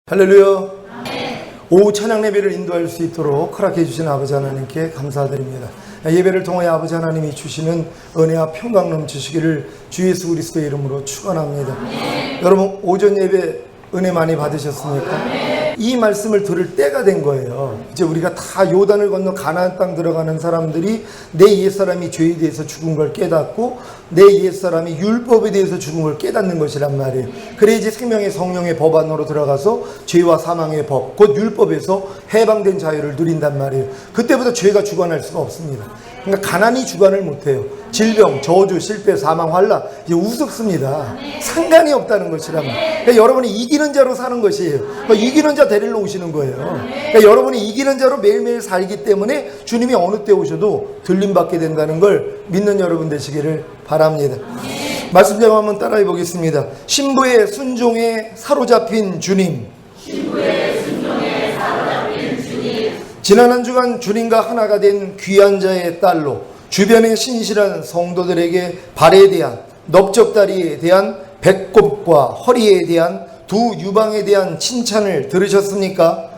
할렐루야. 오후 찬양 예배를 인도할 수 있도록 허락해 주신 아버지 하나님께 감사드립니다. 예배를 통하여 아버지 하나님이 주시는 은혜와 평강 넘치시기를 주 예수 그리스도의 이름으로 축원합니다. 여러분 오전 예배 은혜 많이 받으셨습니까? 이 말씀을 들을 때가 된 거예요. 이제 우리가 다 요단을 건너 가나안 땅 들어가는 사람들이 내 옛사람이 죄에 대해서 죽은 걸 깨닫고 내 옛사람이 율법에 대해서 죽은 걸 깨닫는 것이란 말이에요. 그래 이제 생명의 성령의 법 안으로 들어가서 죄와 사망의 법, 곧 율법에서 해방된 자유를 누린단 말이에요. 그때부터 죄가 주관할 수가 없습니다. 그러니까 가난이 주관을 못해요. 질병, 저주, 실패, 사망, 환난 이제 우습습니다. 상관이 없다는 것이란 말이에요. 그러니까 여러분이 이기는 자로 사는 것이에요. 그러니까 이기는 자 데리러 오시는 거예요. 그러니까 여러분이 이기는 자로 매일매일 살기 때문에 주님이 어느 때 오셔도 들림받게 된다는 걸 믿는 여러분 되시기를 바랍니다. 말씀 제가 한번 따라해 보겠습니다. 신부의 순종에 사로잡힌 주님. 지난 한 주간 주님과 하나가 된 귀한 자의 딸로 주변의 신실한 성도들에게 발에 대한, 넓적다리에 대한, 배꼽과 허리에 대한 두 유방에 대한 칭찬을 들으셨습니까?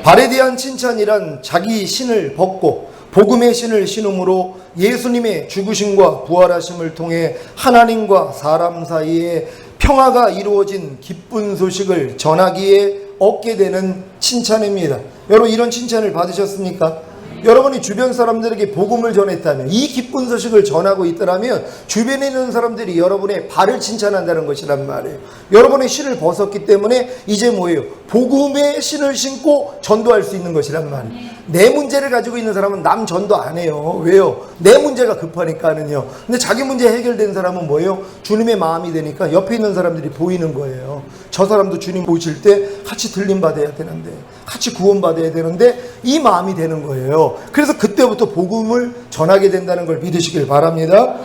발에 대한 칭찬이란 자기 신을 벗고 복음의 신을 신음으로 예수님의 죽으심과 부활하심을 통해 하나님과 사람 사이에 평화가 이루어진 기쁜 소식을 전하기에 얻게 되는 칭찬입니다. 여러분 이런 칭찬을 받으셨습니까? 여러분이 주변 사람들에게 복음을 전했다면, 이 기쁜 소식을 전하고 있더라면 주변에 있는 사람들이 여러분의 발을 칭찬한다는 것이란 말이에요. 여러분의 신을 벗었기 때문에 이제 뭐예요? 복음의 신을 신고 전도할 수 있는 것이란 말이에요. 내 문제를 가지고 있는 사람은 남 전도 안 해요. 왜요? 내 문제가 급하니까는요. 근데 자기 문제 해결된 사람은 뭐예요? 주님의 마음이 되니까 옆에 있는 사람들이 보이는 거예요. 저 사람도 주님 보실 때 같이 들림받아야 되는데, 같이 구원받아야 되는데 이 마음이 되는 거예요. 그래서 그때부터 복음을 전하게 된다는 걸 믿으시길 바랍니다.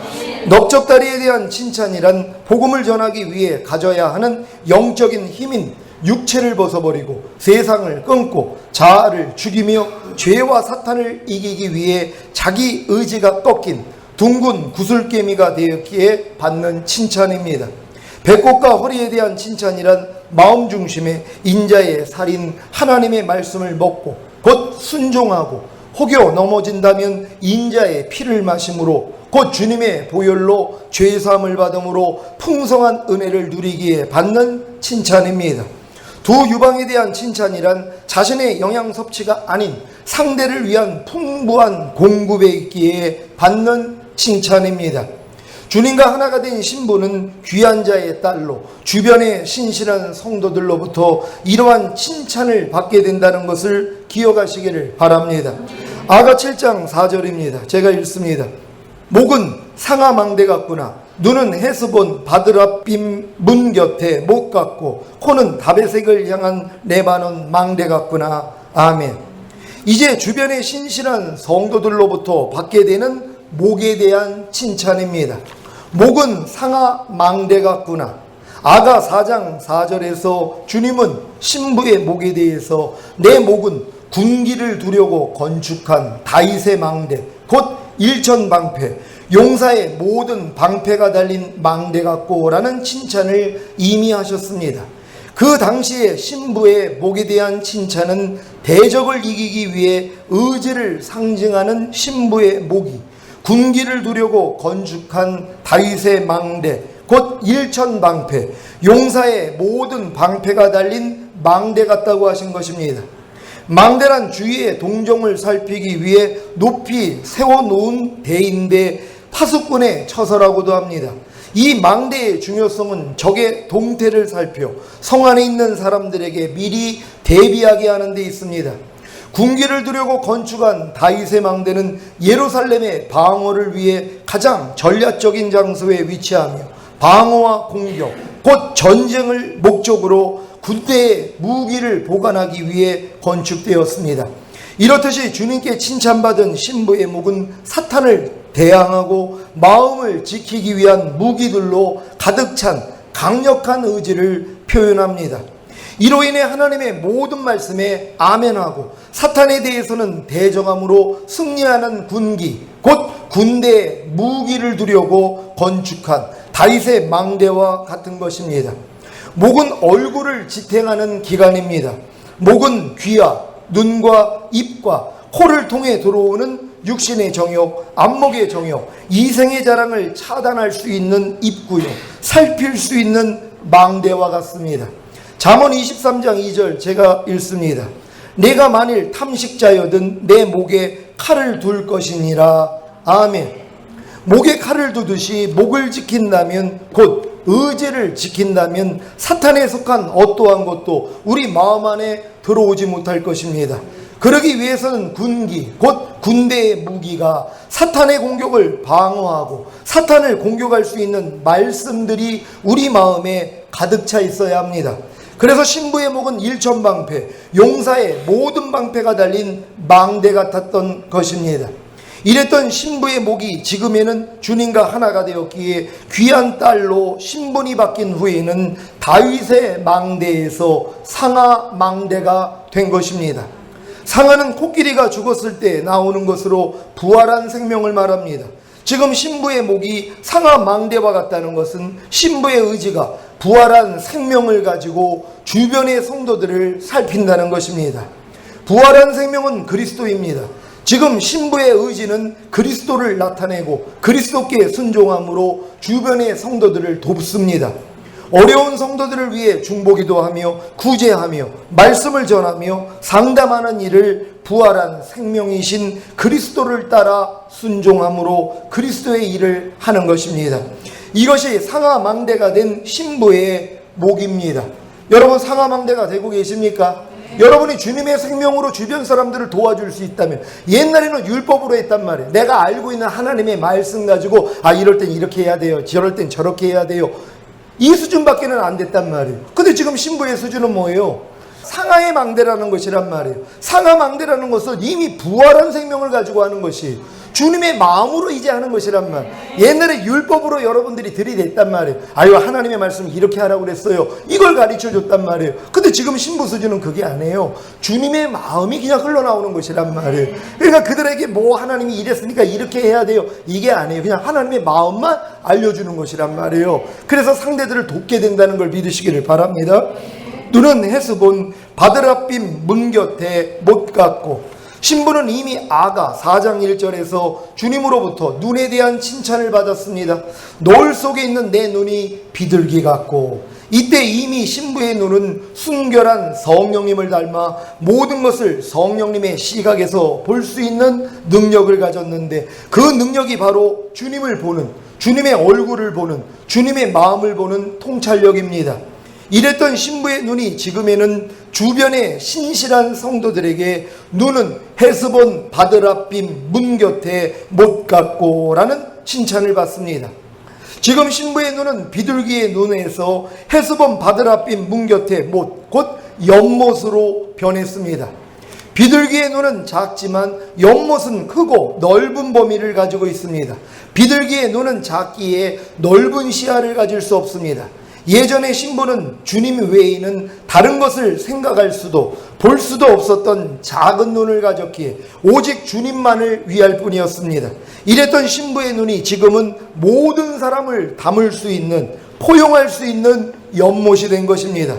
넓적다리에 대한 칭찬이란 복음을 전하기 위해 가져야 하는 영적인 힘인 육체를 벗어버리고 세상을 끊고 자아를 죽이며 죄와 사탄을 이기기 위해 자기 의지가 꺾인 둥근 구슬개미가 되었기에 받는 칭찬입니다. 배꼽과 허리에 대한 칭찬이란 마음 중심의 인자의 살인 하나님의 말씀을 먹고 곧 순종하고 혹여 넘어진다면 인자의 피를 마심으로 곧 주님의 보혈로 죄사함을 받음으로 풍성한 은혜를 누리기에 받는 칭찬입니다. 두 유방에 대한 칭찬이란 자신의 영양 섭취가 아닌 상대를 위한 풍부한 공급에 있기에 받는 칭찬입니다. 주님과 하나가 된 신부는 귀한 자의 딸로 주변의 신실한 성도들로부터 이러한 칭찬을 받게 된다는 것을 기억하시기를 바랍니다. 아가 7장 4절입니다. 제가 읽습니다. 목은 상아망대 같구나. 눈은 헤스본 바드라빔 문 곁에 목 같고 코는 다베색을 향한 레바논 망대 같구나. 아멘. 이제 주변의 신실한 성도들로부터 받게 되는 목에 대한 칭찬입니다. 목은 상아 망대 같구나. 아가 4장 4절에서 주님은 신부의 목에 대해서 내 목은 군기를 두려고 건축한 다윗의 망대 곧 일천방패 용사의 모든 방패가 달린 망대 같고 라는 칭찬을 이미 하셨습니다. 그 당시에 신부의 목에 대한 칭찬은 대적을 이기기 위해 의지를 상징하는 신부의 목이 군기를 두려고 건축한 다윗의 망대 곧 일천방패 용사의 모든 방패가 달린 망대 같다고 하신 것입니다. 망대란 주위의 동정을 살피기 위해 높이 세워놓은 대인데 파수꾼의 처서라고도 합니다. 이 망대의 중요성은 적의 동태를 살펴 성 안에 있는 사람들에게 미리 대비하게 하는 데 있습니다. 군기를 두려고 건축한 다윗의 망대는 예루살렘의 방어를 위해 가장 전략적인 장소에 위치하며 방어와 공격, 곧 전쟁을 목적으로 군대의 무기를 보관하기 위해 건축되었습니다. 이렇듯이 주님께 칭찬받은 신부의 목은 사탄을 대항하고 마음을 지키기 위한 무기들로 가득 찬 강력한 의지를 표현합니다. 이로 인해 하나님의 모든 말씀에 아멘하고 사탄에 대해서는 대적함으로 승리하는 군기, 곧 군대의 무기를 두려고 건축한 다윗의 망대와 같은 것입니다. 목은 얼굴을 지탱하는 기관입니다. 목은 귀와 눈과 입과 코를 통해 들어오는 육신의 정욕, 안목의 정욕, 이생의 자랑을 차단할 수 있는 입구요, 살필 수 있는 망대와 같습니다. 잠언 23장 2절 제가 읽습니다. 내가 만일 탐식자여든 내 목에 칼을 둘 것이니라. 아멘. 목에 칼을 두듯이 목을 지킨다면, 곧 의지를 지킨다면 사탄에 속한 어떠한 것도 우리 마음 안에 들어오지 못할 것입니다. 그러기 위해서는 군기, 곧 군대의 무기가 사탄의 공격을 방어하고 사탄을 공격할 수 있는 말씀들이 우리 마음에 가득 차 있어야 합니다. 그래서 신부의 목은 일천방패, 용사의 모든 방패가 달린 망대 같았던 것입니다. 이랬던 신부의 목이 지금에는 주님과 하나가 되었기에 귀한 딸로 신분이 바뀐 후에는 다윗의 망대에서 상하 망대가 된 것입니다. 상하는 코끼리가 죽었을 때 나오는 것으로 부활한 생명을 말합니다. 지금 신부의 목이 상하 망대와 같다는 것은 신부의 의지가 부활한 생명을 가지고 주변의 성도들을 살핀다는 것입니다. 부활한 생명은 그리스도입니다. 지금 신부의 의지는 그리스도를 나타내고 그리스도께 순종함으로 주변의 성도들을 돕습니다. 어려운 성도들을 위해 중보기도 하며 구제하며 말씀을 전하며 상담하는 일을 부활한 생명이신 그리스도를 따라 순종함으로 그리스도의 일을 하는 것입니다. 이것이 상하망대가 된 신부의 목입니다. 여러분 상하망대가 되고 계십니까? 여러분이 주님의 생명으로 주변 사람들을 도와줄 수 있다면, 옛날에는 율법으로 했단 말이에요. 내가 알고 있는 하나님의 말씀 가지고 이럴 땐 이렇게 해야 돼요, 저럴 땐 저렇게 해야 돼요, 이 수준밖에는 안 됐단 말이에요. 근데 지금 신부의 수준은 뭐예요? 상하의 망대라는 것이란 말이에요. 상하 망대라는 것은 이미 부활한 생명을 가지고 하는 것이 주님의 마음으로 이제 하는 것이란 말. 옛날에 율법으로 여러분들이 들이댔단 말이에요. 하나님의 말씀 이렇게 하라고 그랬어요. 이걸 가르쳐 줬단 말이에요. 근데 지금 신부 수준은 그게 아니에요. 주님의 마음이 그냥 흘러나오는 것이란 말이에요. 그러니까 그들에게 하나님이 이랬으니까 이렇게 해야 돼요, 이게 아니에요. 그냥 하나님의 마음만 알려주는 것이란 말이에요. 그래서 상대들을 돕게 된다는 걸 믿으시기를 바랍니다. 눈은 헤스본 바드라빔 문 곁에 못 갔고, 신부는 이미 아가 4장 1절에서 주님으로부터 눈에 대한 칭찬을 받았습니다. 노을 속에 있는 내 눈이 비둘기 같고, 이때 이미 신부의 눈은 순결한 성령님을 닮아 모든 것을 성령님의 시각에서 볼 수 있는 능력을 가졌는데, 그 능력이 바로 주님을 보는, 주님의 얼굴을 보는, 주님의 마음을 보는 통찰력입니다. 이랬던 신부의 눈이 지금에는 주변의 신실한 성도들에게 눈은 헤스본 바드라빔 문 곁에 못 갔고 라는 칭찬을 받습니다. 지금 신부의 눈은 비둘기의 눈에서 헤스본 바드라빔 문 곁에 못, 곧 연못으로 변했습니다. 비둘기의 눈은 작지만 연못은 크고 넓은 범위를 가지고 있습니다. 비둘기의 눈은 작기에 넓은 시야를 가질 수 없습니다. 예전의 신부는 주님 외에는 다른 것을 생각할 수도 볼 수도 없었던 작은 눈을 가졌기에 오직 주님만을 위할 뿐이었습니다. 이랬던 신부의 눈이 지금은 모든 사람을 담을 수 있는, 포용할 수 있는 연못이 된 것입니다.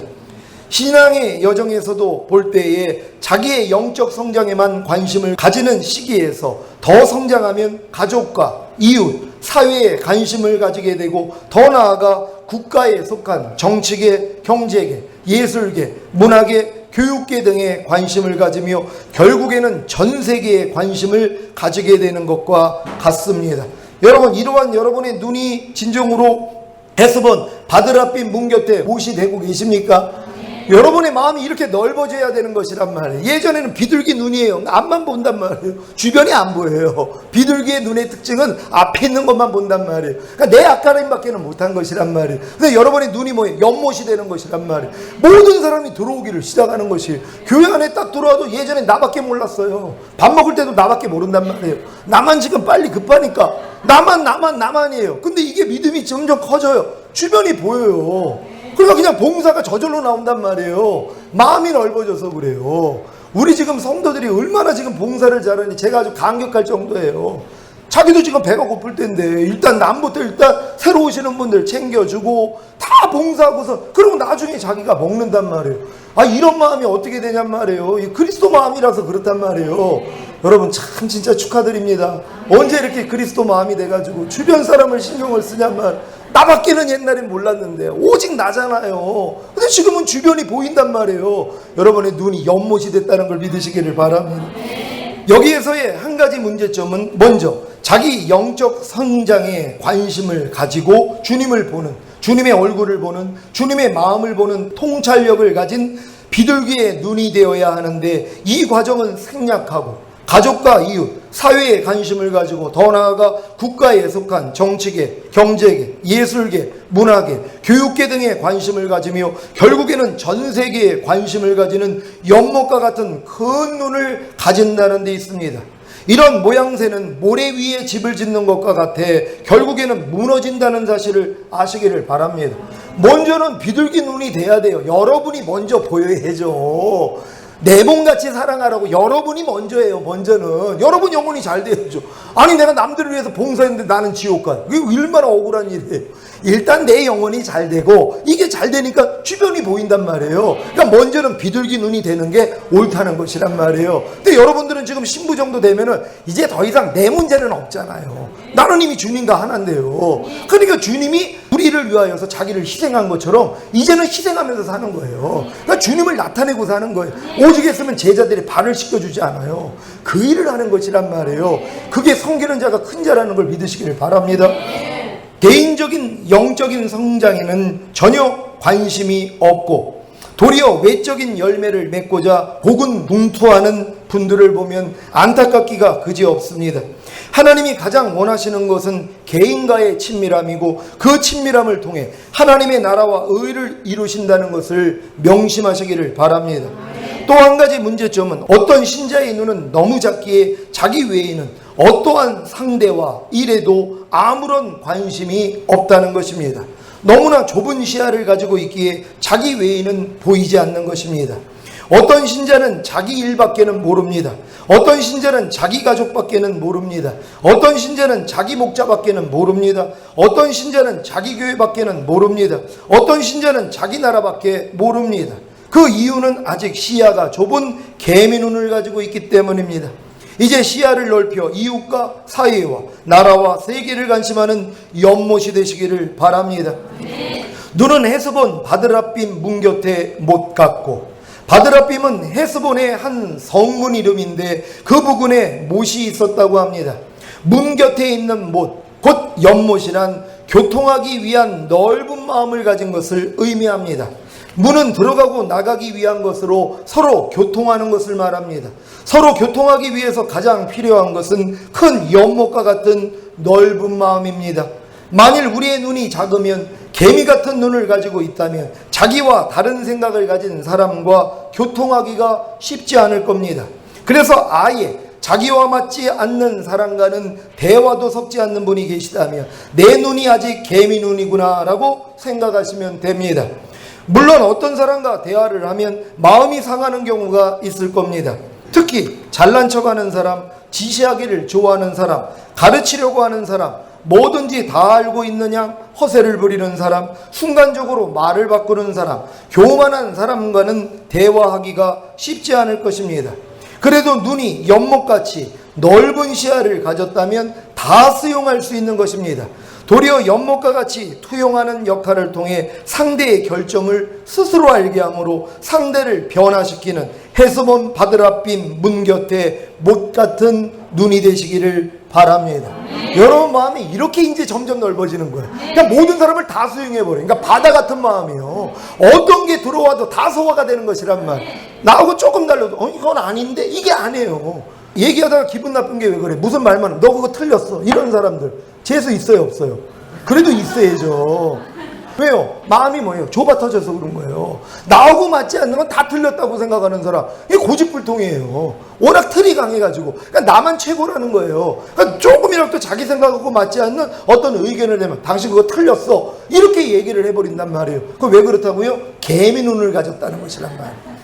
신앙의 여정에서도 볼 때에 자기의 영적 성장에만 관심을 가지는 시기에서 더 성장하면 가족과 이웃, 사회에 관심을 가지게 되고, 더 나아가 국가에 속한 정치계, 경제계, 예술계, 문화계, 교육계 등에 관심을 가지며 결국에는 전 세계에 관심을 가지게 되는 것과 같습니다. 여러분, 이러한 여러분의 눈이 진정으로 헤스본 바드라빔 문 곁에 못이 되고 계십니까? 여러분의 마음이 이렇게 넓어져야 되는 것이란 말이에요. 예전에는 비둘기 눈이에요. 앞만 본단 말이에요. 주변이 안 보여요. 비둘기의 눈의 특징은 앞에 있는 것만 본단 말이에요. 그러니까 내 앞가림밖에는 못한 것이란 말이에요. 근데 여러분의 눈이 뭐예요? 연못이 되는 것이란 말이에요. 모든 사람이 들어오기를 시작하는 것이에요. 교회 안에 딱 들어와도 예전에 나밖에 몰랐어요. 밥 먹을 때도 나밖에 모른단 말이에요. 나만 지금 빨리 급하니까 나만이에요. 근데 이게 믿음이 점점 커져요. 주변이 보여요. 그러니까 그냥 봉사가 저절로 나온단 말이에요. 마음이 넓어져서 그래요. 우리 지금 성도들이 얼마나 지금 봉사를 잘하니 제가 아주 감격할 정도예요. 자기도 지금 배가 고플 텐데 일단 남부터 일단 새로 오시는 분들 챙겨주고 다 봉사하고서 그러고 나중에 자기가 먹는단 말이에요. 아, 이런 마음이 어떻게 되냔 말이에요. 이 그리스도 마음이라서 그렇단 말이에요. 여러분 참 진짜 축하드립니다. 언제 이렇게 그리스도 마음이 돼가지고 주변 사람을 신경을 쓰냔 말이에요. 나밖에는 옛날엔 몰랐는데 오직 나잖아요. 근데 지금은 주변이 보인단 말이에요. 여러분의 눈이 연못이 됐다는 걸 믿으시기를 바랍니다. 여기에서의 한 가지 문제점은 먼저 자기 영적 성장에 관심을 가지고 주님을 보는, 주님의 얼굴을 보는, 주님의 마음을 보는 통찰력을 가진 비둘기의 눈이 되어야 하는데, 이 과정은 생략하고 가족과 이웃, 사회에 관심을 가지고 더 나아가 국가에 속한 정치계, 경제계, 예술계, 문화계, 교육계 등에 관심을 가지며 결국에는 전 세계에 관심을 가지는 연못과 같은 큰 눈을 가진다는 데 있습니다. 이런 모양새는 모래 위에 집을 짓는 것과 같아 결국에는 무너진다는 사실을 아시기를 바랍니다. 먼저는 비둘기 눈이 돼야 돼요. 여러분이 먼저 보여야죠. 내 몸같이 사랑하라고 여러분이 먼저예요. 먼저는 여러분 영혼이 잘 돼야죠. 아니 내가 남들을 위해서 봉사했는데 나는 지옥 가요. 이게 얼마나 억울한 일이에요. 일단 내 영혼이 잘 되고 이게 잘 되니까 주변이 보인단 말이에요. 그러니까 먼저는 비둘기 눈이 되는 게 옳다는 것이란 말이에요. 근데 여러분들은 지금 신부 정도 되면은 이제 더 이상 내 문제는 없잖아요. 나는 이미 주님과 하나인데요. 그러니까 주님이 우리를 위하여서 자기를 희생한 것처럼 이제는 희생하면서 사는 거예요. 그러니까 주님을 나타내고 사는 거예요. 오직 했으면 제자들이 발을 씻겨주지 않아요. 그 일을 하는 것이란 말이에요. 그게 섬기는 자가 큰 자라는 걸 믿으시기를 바랍니다. 개인적인 영적인 성장에는 전혀 관심이 없고 도리어 외적인 열매를 맺고자 고군분투하는 분들을 보면 안타깝기가 그지없습니다. 하나님이 가장 원하시는 것은 개인과의 친밀함이고 그 친밀함을 통해 하나님의 나라와 의를 이루신다는 것을 명심하시기를 바랍니다. 또 한 가지 문제점은 어떤 신자의 눈은 너무 작기에 자기 외에는 어떠한 상대와 일에도 아무런 관심이 없다는 것입니다. 너무나 좁은 시야를 가지고 있기에 자기 외에는 보이지 않는 것입니다. 어떤 신자는 자기 일밖에는 모릅니다. 어떤 신자는 자기 가족밖에는 모릅니다. 어떤 신자는 자기 목자밖에는 모릅니다. 어떤 신자는 자기 교회밖에는 모릅니다. 어떤 신자는 자기 나라밖에 모릅니다. 그 이유는 아직 시야가 좁은 개미 눈을 가지고 있기 때문입니다. 이제 시야를 넓혀 이웃과 사회와 나라와 세계를 관심하는 연못이 되시기를 바랍니다. 눈은 헤스본 바드라빔 문 곁에 못 같고, 바드라빔은 헤스본의 한 성문 이름인데 그 부근에 못이 있었다고 합니다. 문 곁에 있는 못, 곧 연못이란 교통하기 위한 넓은 마음을 가진 것을 의미합니다. 문은 들어가고 나가기 위한 것으로 서로 교통하는 것을 말합니다. 서로 교통하기 위해서 가장 필요한 것은 큰 연못과 같은 넓은 마음입니다. 만일 우리의 눈이 작으면 개미 같은 눈을 가지고 있다면 자기와 다른 생각을 가진 사람과 교통하기가 쉽지 않을 겁니다. 그래서 아예 자기와 맞지 않는 사람과는 대화도 섞지 않는 분이 계시다면 내 눈이 아직 개미 눈이구나 라고 생각하시면 됩니다. 물론 어떤 사람과 대화를 하면 마음이 상하는 경우가 있을 겁니다. 특히 잘난 척하는 사람, 지시하기를 좋아하는 사람, 가르치려고 하는 사람, 뭐든지 다 알고 있는 양 허세를 부리는 사람, 순간적으로 말을 바꾸는 사람, 교만한 사람과는 대화하기가 쉽지 않을 것입니다. 그래도 눈이 연못같이 넓은 시야를 가졌다면 다 수용할 수 있는 것입니다. 도리어 연못과 같이 투영하는 역할을 통해 상대의 결정을 스스로 알게 하므로 상대를 변화시키는 헤스본 바드라빔 문 곁에 못 같은 눈이 되시기를 바랍니다. 여러분 마음이 이렇게 이제 점점 넓어지는 거예요. 그러니까 모든 사람을 다 수용해버려요. 그러니까 바다 같은 마음이에요. 어떤 게 들어와도 다 소화가 되는 것이란 말. 나하고 조금 달라도 이건 아닌데 이게 아니에요. 얘기하다가 기분 나쁜 게 왜 그래? 무슨 말만 너 그거 틀렸어. 이런 사람들 재수 있어요 없어요? 그래도 있어야죠. 왜요? 마음이 뭐예요? 좁아 터져서 그런 거예요. 나하고 맞지 않는 건 다 틀렸다고 생각하는 사람, 이게 고집불통이에요. 워낙 틀이 강해가지고. 그러니까 나만 최고라는 거예요. 그러니까 조금이라도 자기 생각하고 맞지 않는 어떤 의견을 내면 당신 그거 틀렸어 이렇게 얘기를 해버린단 말이에요. 그럼 왜 그렇다고요? 개미 눈을 가졌다는 것이란 말이에요.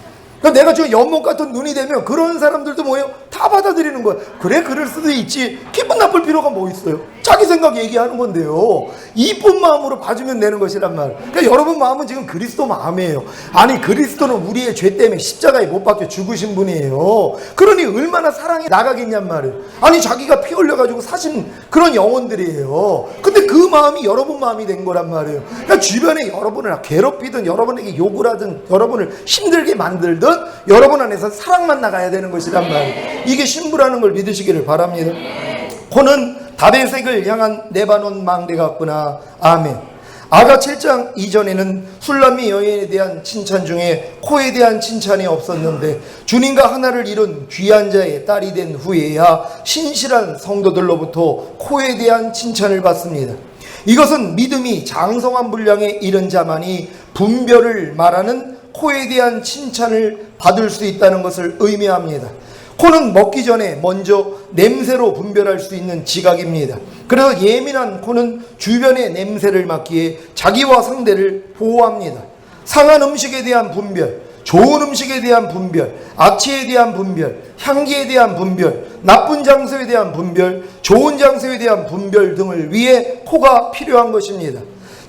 그러니까 내가 지금 연못 같은 눈이 되면 그런 사람들도 뭐예요? 다 받아들이는 거야. 그래, 그럴 수도 있지. 기분 나쁠 필요가 뭐 있어요? 자기 생각 얘기하는 건데요. 이쁜 마음으로 봐주면 되는 것이란 말. 그러니까 여러분 마음은 지금 그리스도 마음이에요. 아니, 그리스도는 우리의 죄 때문에 십자가에 못 박혀 죽으신 분이에요. 그러니 얼마나 사랑이 나가겠냔 말이에요. 아니, 자기가 피 흘려가지고 사신 그런 영혼들이에요. 근데 그 마음이 여러분 마음이 된 거란 말이에요. 그러니까 주변에 여러분을 괴롭히든 여러분에게 욕을 하든 여러분을 힘들게 만들든 여러분 안에서 사랑만 나가야 되는 것이란 말이에요. 이게 신부라는 걸 믿으시기를 바랍니다. 코는 다베섹을 향한 레바논 망대 같구나. 아멘. 아가 7장 이전에는 술람미 여인에 대한 칭찬 중에 코에 대한 칭찬이 없었는데 주님과 하나를 이룬 귀한 자의 딸이 된 후에야 신실한 성도들로부터 코에 대한 칭찬을 받습니다. 이것은 믿음이 장성한 분량에 이른 자만이 분별을 말하는 코에 대한 칭찬을 받을 수 있다는 것을 의미합니다. 코는 먹기 전에 먼저 냄새로 분별할 수 있는 지각입니다. 그래서 예민한 코는 주변의 냄새를 맡기에 자기와 상대를 보호합니다. 상한 음식에 대한 분별, 좋은 음식에 대한 분별, 악취에 대한 분별, 향기에 대한 분별, 나쁜 장소에 대한 분별, 좋은 장소에 대한 분별 등을 위해 코가 필요한 것입니다.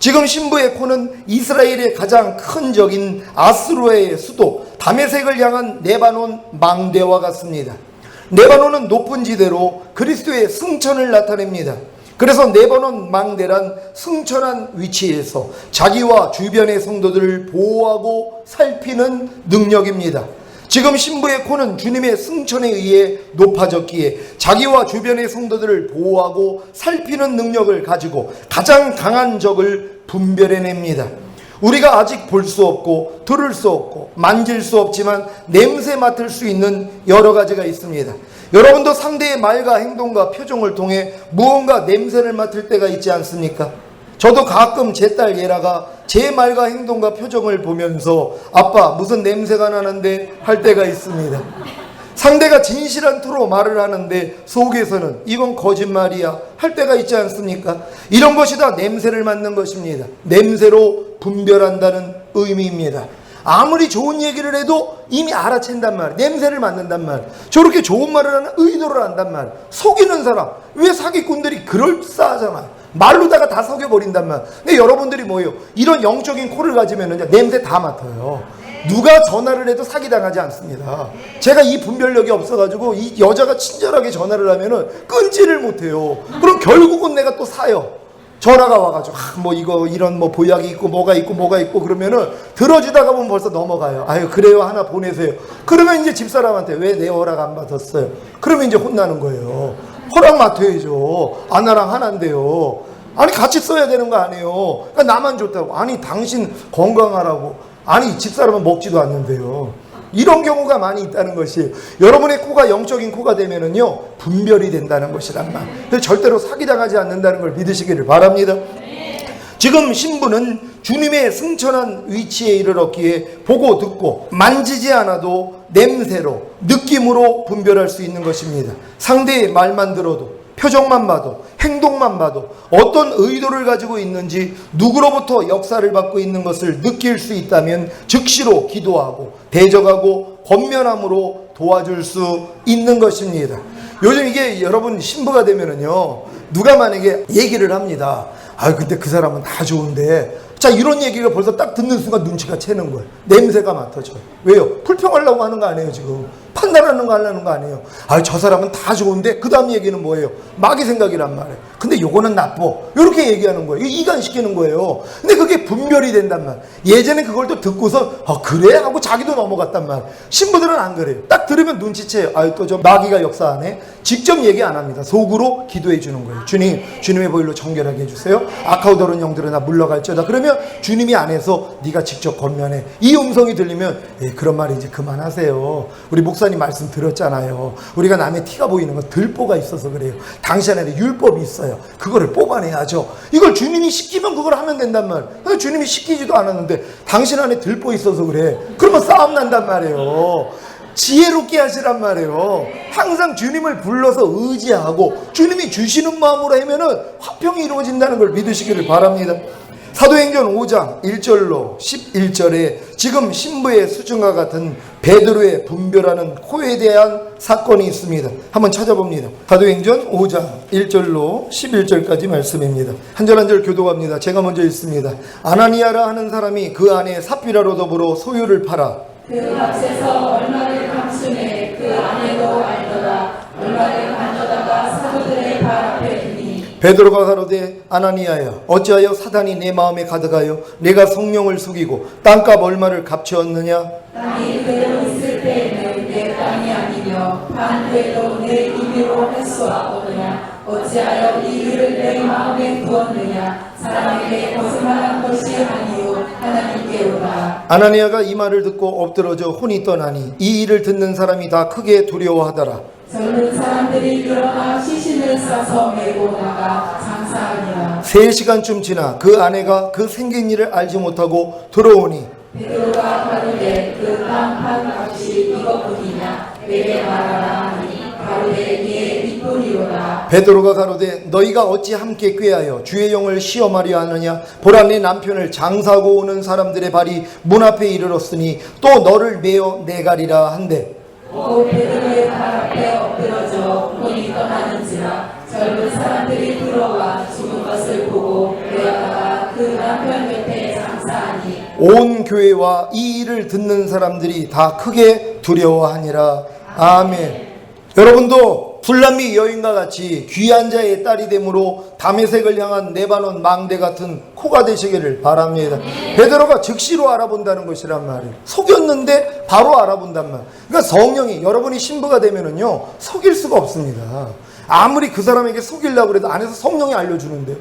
지금 신부의 코는 이스라엘의 가장 큰 적인 아수르의 수도 다메섹을 향한 레바논 망대와 같습니다. 레바논은 높은 지대로 그리스도의 승천을 나타냅니다. 그래서 레바논 망대란 승천한 위치에서 자기와 주변의 성도들을 보호하고 살피는 능력입니다. 지금 신부의 코는 주님의 승천에 의해 높아졌기에 자기와 주변의 성도들을 보호하고 살피는 능력을 가지고 가장 강한 적을 분별해냅니다. 우리가 아직 볼 수 없고 들을 수 없고 만질 수 없지만 냄새 맡을 수 있는 여러 가지가 있습니다. 여러분도 상대의 말과 행동과 표정을 통해 무언가 냄새를 맡을 때가 있지 않습니까? 저도 가끔 제 딸 예라가 제 말과 행동과 표정을 보면서 아빠 무슨 냄새가 나는데 할 때가 있습니다. 상대가 진실한 투로 말을 하는데 속에서는 이건 거짓말이야 할 때가 있지 않습니까? 이런 것이 다 냄새를 맡는 것입니다. 냄새로 분별한다는 의미입니다. 아무리 좋은 얘기를 해도 이미 알아챈단 말, 냄새를 맡는단 말, 저렇게 좋은 말을 하는 의도를 안단 말, 속이는 사람, 왜 사기꾼들이 그럴싸하잖아요. 말로다가 다 속여버린단 말. 근데 여러분들이 뭐예요? 이런 영적인 코를 가지면 냄새 다 맡아요. 누가 전화를 해도 사기당하지 않습니다. 제가 이 분별력이 없어가지고 이 여자가 친절하게 전화를 하면은 끊지를 못해요. 그럼 결국은 내가 또 사요. 전화가 와가지고 뭐 이거 이런 뭐 보약이 있고 뭐가 있고 그러면은 들어주다가 보면 벌써 넘어가요. 아유 그래요 하나 보내세요. 그러면 이제 집사람한테 왜 내 허락 안 받았어요? 그러면 이제 혼나는 거예요. 허락 맡아야죠. 아나랑 하나인데요. 아니 같이 써야 되는 거 아니에요. 그러니까 나만 좋다고. 아니 당신 건강하라고. 아니 집사람은 먹지도 않는데요. 이런 경우가 많이 있다는 것이 여러분의 코가 영적인 코가 되면은요 분별이 된다는 것이란 말. 그래서 절대로 사기당하지 않는다는 걸 믿으시기를 바랍니다. 지금 신부는 주님의 승천한 위치에 이르렀기에 보고 듣고 만지지 않아도 냄새로 느낌으로 분별할 수 있는 것입니다. 상대의 말만 들어도 표정만 봐도 행동만 봐도 어떤 의도를 가지고 있는지 누구로부터 역사를 받고 있는 것을 느낄 수 있다면 즉시로 기도하고 대적하고 권면함으로 도와줄 수 있는 것입니다. 요즘 이게 여러분 신부가 되면은요 누가 만약에 얘기를 합니다. 아 근데 그 사람은 다 좋은데 자 이런 얘기가 벌써 딱 듣는 순간 눈치가 채는 거예요. 냄새가 맡아져요. 왜요? 불평하려고 하는 거 아니에요 지금. 판단하는 거 하려는 거 아니에요. 아 저 사람은 다 좋은데 그 다음 얘기는 뭐예요? 마귀 생각이란 말이에요. 근데 요거는 나빠. 이렇게 얘기하는 거예요. 이간시키는 거예요. 근데 그게 분별이 된단 말. 예전에 그걸 또 듣고서 그래? 하고 자기도 넘어갔단 말. 신부들은 안 그래요. 딱 들으면 눈치채요. 아유 또 저 마귀가 역사하네. 직접 얘기 안 합니다. 속으로 기도해 주는 거예요. 주님, 주님의 보혈로 정결하게 해주세요. 악하고 영들은 나 물러갈지어다. 그러면 주님이 안에서 네가 직접 권면해. 이 음성이 들리면 그런 말 이제 그만하세요. 우리 목사님 말씀 들었잖아요. 우리가 남의 티가 보이는 건 들보가 있어서 그래요. 당신 안에 율법이 있어요. 그거를 뽑아내야죠. 이걸 주님이 시키면 그걸 하면 된단 말. 근데 주님이 시키지도 않았는데 당신 안에 들보 있어서 그래. 그러면 싸움 난단 말이에요. 지혜롭게 하시란 말이에요. 항상 주님을 불러서 의지하고 주님이 주시는 마음으로 하면은 화평이 이루어진다는 걸 믿으시기를 바랍니다. 사도행전 5장 1절로 11절에 지금 신부의 수준과 같은 베드로의 분별하는 코에 대한 사건이 있습니다. 한번 찾아봅니다. 사도행전 5장 1절로 11절까지 말씀입니다. 한 절 한 절 교독합니다. 제가 먼저 읽습니다. 아나니아라 하는 사람이 그 안에 삽비라로 더불어 소유를 팔아 그 값에서 얼마를 감추매 그 안에도 알더라. 얼마를 가져다가 사도들의 발 앞에 두니 베드로가 가로되 아나니아야 어찌하여 사단이 내 마음에 가득하여 내가 성령을 속이고 땅값 얼마를 값추었느냐. 땅이 그대로 있을 때에는 내 땅이 아니며 반 후에도 내 임의로 할 수 없느냐. 어찌하여 이 일을 내 마음에 두었느냐. 사람에게 거짓말한 것이 아니요 하나님께로다. 아나니아가 이 말을 듣고 엎드러져 혼이 떠나니 이 일을 듣는 사람이 다 크게 두려워하더라. 젊은 사람들이 일어나 시신을 싸서 메고 나가 장사하니라. 3시간쯤 지나 그 아내가 그 생긴 일을 알지 못하고 들어오니 베드로가 가로되 그 땅 판 값이 이것뿐이냐. 내게 말하라 하니 가로되 이에 이뿐이로다. 베드로가 가로되 너희가 어찌 함께 꾀하여 주의 영을 시험하려 하느냐. 보라 내 남편을 장사하고 오는 사람들의 발이 문 앞에 이르렀으니 또 너를 메어 내가리라 한대. 곧 베드로의 발 앞에 엎드러져 혼이 떠나는지라. 젊은 사람들이 들어와 죽은 것을 보고 내어다가 그 남편 곁에 장사하니 온 교회와 이 일을 듣는 사람들이 다 크게 두려워하니라. 아멘. 여러분도 불남미 여인과 같이 귀한 자의 딸이 되므로 다메섹을 향한 레바논 망대 같은 코가 되시기를 바랍니다. 베드로가 즉시로 알아본다는 것이란 말이에요. 속였는데 바로 알아본단 말이에요. 그러니까 성령이 여러분이 신부가 되면은요 속일 수가 없습니다. 아무리 그 사람에게 속이려고 해도 안에서 성령이 알려주는데요.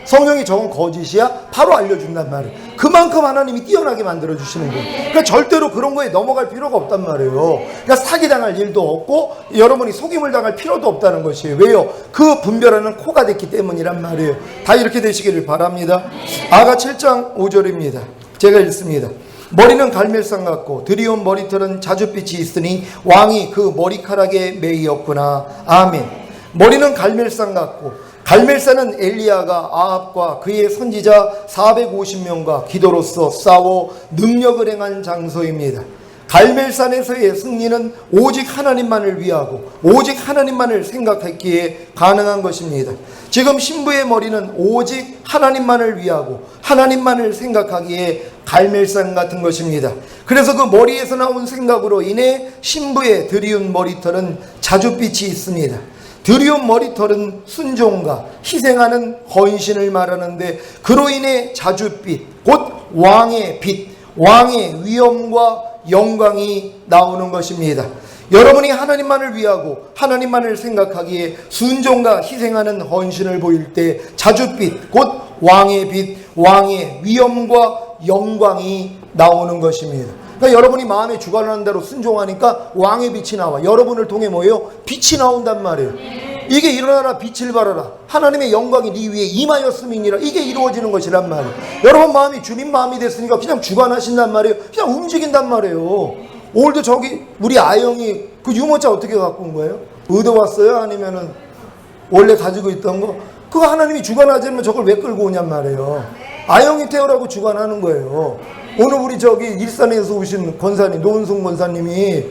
성령이 저건 거짓이야? 바로 알려준단 말이에요. 그만큼 하나님이 뛰어나게 만들어주시는 거예요. 그러니까 절대로 그런 거에 넘어갈 필요가 없단 말이에요. 그러니까 사기당할 일도 없고 여러분이 속임을 당할 필요도 없다는 것이에요. 왜요? 그 분별하는 코가 됐기 때문이란 말이에요. 다 이렇게 되시기를 바랍니다. 아가 7장 5절입니다. 제가 읽습니다. 머리는 갈멜산 같고 드리온 머리털은 자줏빛이 있으니 왕이 그 머리카락에 매이었구나. 아멘. 머리는 갈멜산 같고, 갈멜산은 엘리야가 아합과 그의 선지자 450명과 기도로서 싸워 능력을 행한 장소입니다. 갈멜산에서의 승리는 오직 하나님만을 위하고 오직 하나님만을 생각했기에 가능한 것입니다. 지금 신부의 머리는 오직 하나님만을 위하고 하나님만을 생각하기에 갈멜산 같은 것입니다. 그래서 그 머리에서 나온 생각으로 인해 신부의 드리운 머리털은 자줏빛이 있습니다. 드리운 머리털은 순종과 희생하는 헌신을 말하는데 그로 인해 자줏빛, 곧 왕의 빛, 왕의 위엄과 영광이 나오는 것입니다. 여러분이 하나님만을 위하고 하나님만을 생각하기에 순종과 희생하는 헌신을 보일 때 자줏빛, 곧 왕의 빛, 왕의 위엄과 영광이 나오는 것입니다. 그러니까 여러분이 마음에 주관하는 대로 순종하니까 왕의 빛이 나와. 여러분을 통해 뭐예요? 빛이 나온단 말이에요. 이게 일어나라 빛을 발하라. 하나님의 영광이 네 위에 임하였음이니라. 이게 이루어지는 것이란 말이에요. 여러분 마음이 주님 마음이 됐으니까 그냥 주관하신단 말이에요. 그냥 움직인단 말이에요. 오늘도 저기 우리 아영이 그 유모차 어떻게 갖고 온 거예요? 얻어왔어요? 아니면은 원래 가지고 있던 거? 그거 하나님이 주관하지 않으면 저걸 왜 끌고 오냔 말이에요. 아영이 태우라고 주관하는 거예요. 오늘 우리 저기 일산에서 오신 권사님, 노은송 권사님이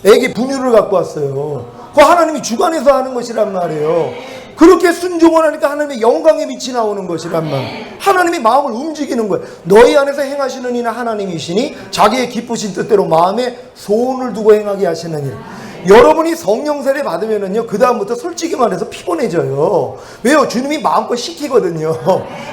애기 분유를 갖고 왔어요. 그거 하나님이 주관해서 하는 것이란 말이에요. 그렇게 순종을 하니까 하나님의 영광의 빛이 나오는 것이란 말. 하나님이 마음을 움직이는 거예요. 너희 안에서 행하시는 이는 하나님이시니 자기의 기쁘신 뜻대로 마음에 소원을 두고 행하게 하시는 일. 여러분이 성령 세례 받으면은요, 그 다음부터 솔직히 말해서 피곤해져요. 왜요? 주님이 마음껏 시키거든요.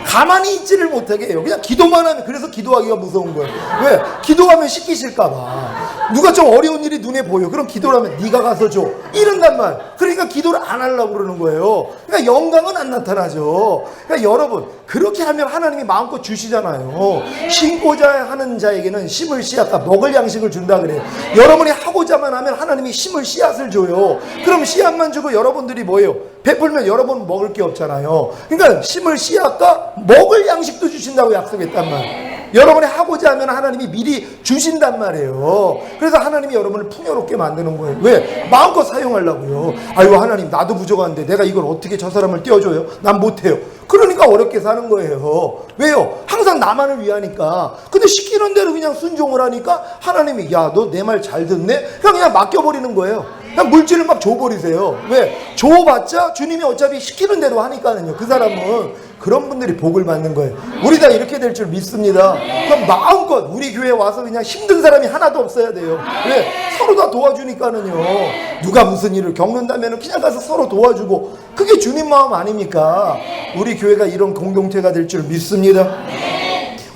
가만히 있지를 못하게 해요. 그냥 기도만 하면. 그래서 기도하기가 무서운 거예요. 왜? 기도하면 시키실까봐. 누가 좀 어려운 일이 눈에 보여. 그럼 기도를 하면 네가 가서 줘. 이런단 말. 그러니까 기도를 안 하려고 그러는 거예요. 그러니까 영광은 안 나타나죠. 그러니까 여러분, 그렇게 하면 하나님이 마음껏 주시잖아요. 심고자 하는 자에게는 심을 씨앗과 먹을 양식을 준다 그래요. 여러분이 하고자만 하면 하나님이 심을 씨앗을 줘요. 그럼 씨앗만 주고 여러분들이 뭐예요? 베풀면 여러분 먹을 게 없잖아요. 그러니까 심을 씨앗과 먹을 양식도 주신다고 약속했단 말이에요. 여러분이 하고자 하면 하나님이 미리 주신단 말이에요. 그래서 하나님이 여러분을 풍요롭게 만드는 거예요. 왜? 마음껏 사용하려고요. 아유, 하나님 나도 부족한데 내가 이걸 어떻게 저 사람을 떼어줘요? 난 못해요. 그러니까 어렵게 사는 거예요. 왜요? 항상 나만을 위하니까. 근데 시키는 대로 그냥 순종을 하니까 하나님이 야, 너 내 말 잘 듣네? 그냥 맡겨버리는 거예요. 그냥 물질을 막 줘버리세요. 왜? 줘봤자 주님이 어차피 시키는 대로 하니까는요. 그 사람은 그런 분들이 복을 받는 거예요. 우리 다 이렇게 될 줄 믿습니다. 그럼 마음껏 우리 교회에 와서 그냥 힘든 사람이 하나도 없어야 돼요. 왜? 서로 다 도와주니까는요. 누가 무슨 일을 겪는다면 그냥 가서 서로 도와주고, 그게 주님 마음 아닙니까? 우리 교회가 이런 공동체가 될 줄 믿습니다.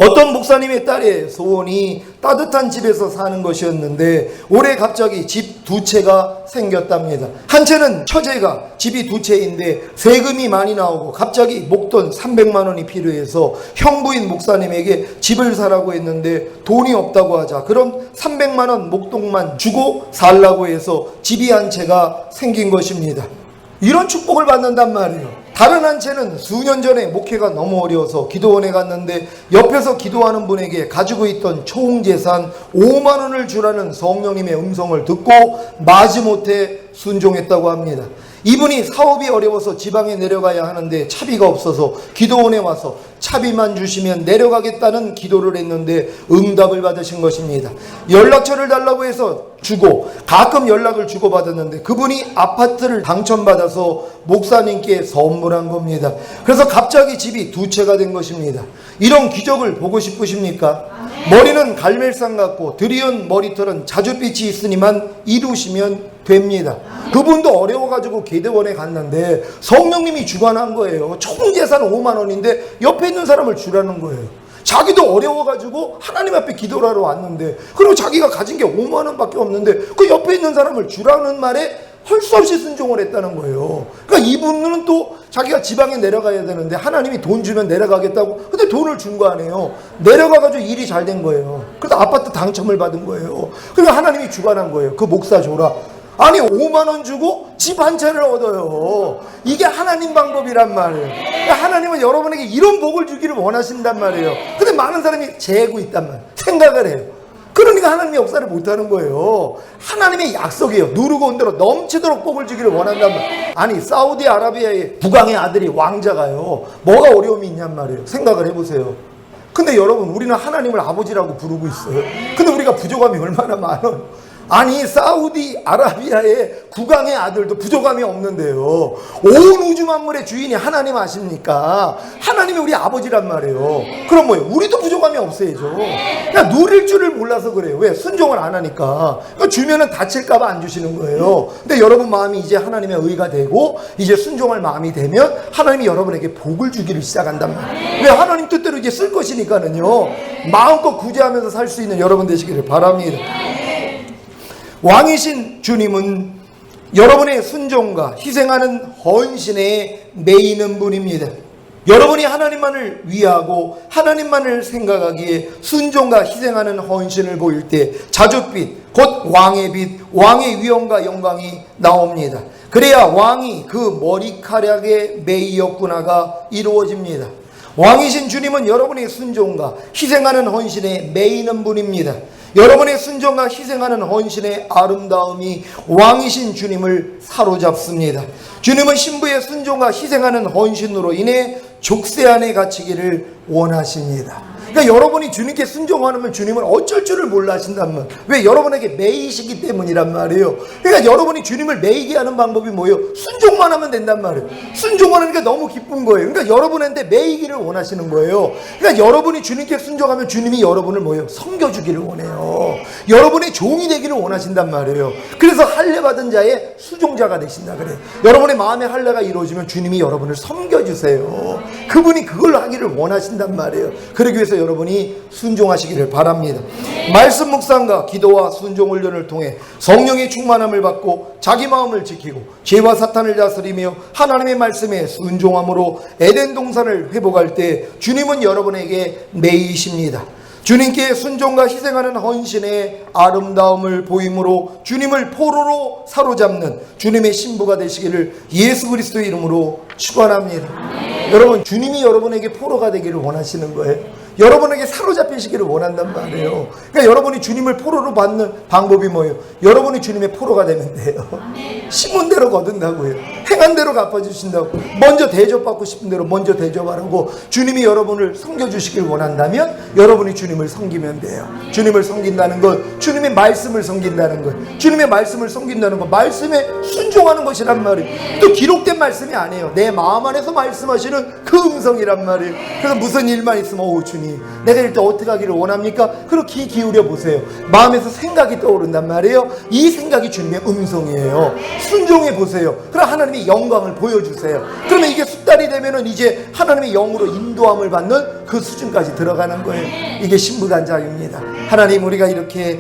어떤 목사님의 딸의 소원이 따뜻한 집에서 사는 것이었는데 올해 갑자기 집 두 채가 생겼답니다. 한 채는 처제가 집이 두 채인데 세금이 많이 나오고 갑자기 목돈 300만 원이 필요해서 형부인 목사님에게 집을 사라고 했는데 돈이 없다고 하자 그럼 300만 원 목돈만 주고 살라고 해서 집이 한 채가 생긴 것입니다. 이런 축복을 받는단 말이에요. 다른 한 채는 수년 전에 목회가 너무 어려워서 기도원에 갔는데 옆에서 기도하는 분에게 가지고 있던 총 재산 5만 원을 주라는 성령님의 음성을 듣고 마지못해 순종했다고 합니다. 이분이 사업이 어려워서 지방에 내려가야 하는데 차비가 없어서 기도원에 와서 차비만 주시면 내려가겠다는 기도를 했는데 응답을 받으신 것입니다. 연락처를 달라고 해서 주고 가끔 연락을 주고받았는데 그분이 아파트를 당첨받아서 목사님께 선물한 겁니다. 그래서 갑자기 집이 두 채가 된 것입니다. 이런 기적을 보고 싶으십니까? 머리는 갈멜산 같고 드리운 머리털은 자줏빛이 있으니만 이루시면 됩니다. 그분도 어려워가지고 기도원에 갔는데 성령님이 주관한 거예요. 총 재산 5만 원인데 옆에 있는 사람을 주라는 거예요. 자기도 어려워가지고 하나님 앞에 기도를 하러 왔는데, 그리고 자기가 가진 게 5만 원밖에 없는데 그 옆에 있는 사람을 주라는 말에 할 수 없이 순종을 했다는 거예요. 그러니까 이분은 또 자기가 지방에 내려가야 되는데 하나님이 돈 주면 내려가겠다고, 근데 돈을 준 거 아니에요. 내려가가지고 일이 잘 된 거예요. 그래서 아파트 당첨을 받은 거예요. 그러니까 하나님이 주관한 거예요. 그 목사 줘라. 아니 5만 원 주고 집 한 채를 얻어요. 이게 하나님 방법이란 말이에요. 그러니까 하나님은 여러분에게 이런 복을 주기를 원하신단 말이에요. 근데 많은 사람이 재고 있단 말이에요. 생각을 해요. 그러니까 하나님이 역사를 못하는 거예요. 하나님의 약속이에요. 누르고 온 대로 넘치도록 복을 주기를 원한단 말이에요. 아니 사우디아라비아의 국왕의 아들이 왕자가요, 뭐가 어려움이 있냔 말이에요. 생각을 해보세요. 근데 여러분, 우리는 하나님을 아버지라고 부르고 있어요. 근데 우리가 부족함이 얼마나 많아요. 아니 사우디아라비아의 국왕의 아들도 부족함이 없는데요, 온 우주 만물의 주인이 하나님 아십니까? 하나님이 우리 아버지란 말이에요. 그럼 뭐예요? 우리도 부족함이 없어야죠. 그냥 누릴 줄을 몰라서 그래요. 왜? 순종을 안 하니까. 그러니까 주면은 다칠까 봐 안 주시는 거예요. 근데 여러분 마음이 이제 하나님의 의가 되고 이제 순종할 마음이 되면 하나님이 여러분에게 복을 주기를 시작한단 말이에요. 왜? 하나님 뜻대로 이제 쓸 것이니까는요. 마음껏 구제하면서 살 수 있는 여러분 되시기를 바랍니다. 왕이신 주님은 여러분의 순종과 희생하는 헌신에 매이는 분입니다. 여러분이 하나님만을 위하고 하나님만을 생각하기에 순종과 희생하는 헌신을 보일 때 자줏빛, 곧 왕의 빛, 왕의 위엄과 영광이 나옵니다. 그래야 왕이 그 머리카락에 매이었구나가 이루어집니다. 왕이신 주님은 여러분의 순종과 희생하는 헌신에 매이는 분입니다. 여러분의 순종과 희생하는 헌신의 아름다움이 왕이신 주님을 사로잡습니다. 주님은 신부의 순종과 희생하는 헌신으로 인해 족쇄 안에 갇히기를 원하십니다. 그러니까 여러분이 주님께 순종하면 주님은 어쩔 줄을 몰라 하신단 말이에요. 왜? 여러분에게 매이시기 때문이란 말이에요. 그러니까 여러분이 주님을 매이게 하는 방법이 뭐예요? 순종만 하면 된단 말이에요. 순종하는 게 너무 기쁜 거예요. 그러니까 여러분한테 매이기를 원하시는 거예요. 그러니까 여러분이 주님께 순종하면 주님이 여러분을 뭐예요? 섬겨주기를 원해요. 여러분의 종이 되기를 원하신단 말이에요. 그래서 할례 받은 자의 수종자가 되신다 그래요. 여러분의 마음의 할례가 이루어지면 주님이 여러분을 섬겨주세요. 그분이 그걸 하기를 원하신단 말이에요. 그러기 위해서 여러분이 순종하시기를 바랍니다. 말씀 묵상과 기도와 순종 훈련을 통해 성령의 충만함을 받고 자기 마음을 지키고 죄와 사탄을 다스리며 하나님의 말씀에 순종함으로 에덴 동산을 회복할 때 주님은 여러분에게 매이십니다. 주님께 순종과 희생하는 헌신의 아름다움을 보임으로 주님을 포로로 사로잡는 주님의 신부가 되시기를 예수 그리스도의 이름으로 축원합니다. 여러분, 주님이 여러분에게 포로가 되기를 원하시는 거예요. 여러분에게 사로잡히시기를 원한단 말이에요. 그러니까 여러분이 주님을 포로로 받는 방법이 뭐예요? 여러분이 주님의 포로가 되면 돼요. 심은 대로 거둔다고요. 행한 대로 갚아주신다고. 먼저 대접받고 싶은 대로 먼저 대접하라고. 주님이 여러분을 섬겨주시길 원한다면 여러분이 주님을 섬기면 돼요. 주님을 섬긴다는 것, 주님의 말씀을 섬긴다는 것, 주님의 말씀을 섬긴다는 것, 말씀에 순종하는 것이란 말이에요. 또 기록된 말씀이 아니에요. 내 마음 안에서 말씀하시는 그 음성이란 말이에요. 그래서 무슨 일만 있으면 오 주님 내가 일단 어떻게 하기를 원합니까? 그리고 귀 기울여 보세요. 마음에서 생각이 떠오른단 말이에요. 이 생각이 주님의 음성이에요. 순종해 보세요. 그럼 하나님의 영광을 보여주세요. 그러면 이게 숙달이 되면은 이제 하나님의 영으로 인도함을 받는 그 수준까지 들어가는 거예요. 이게 신부단장입니다. 하나님, 우리가 이렇게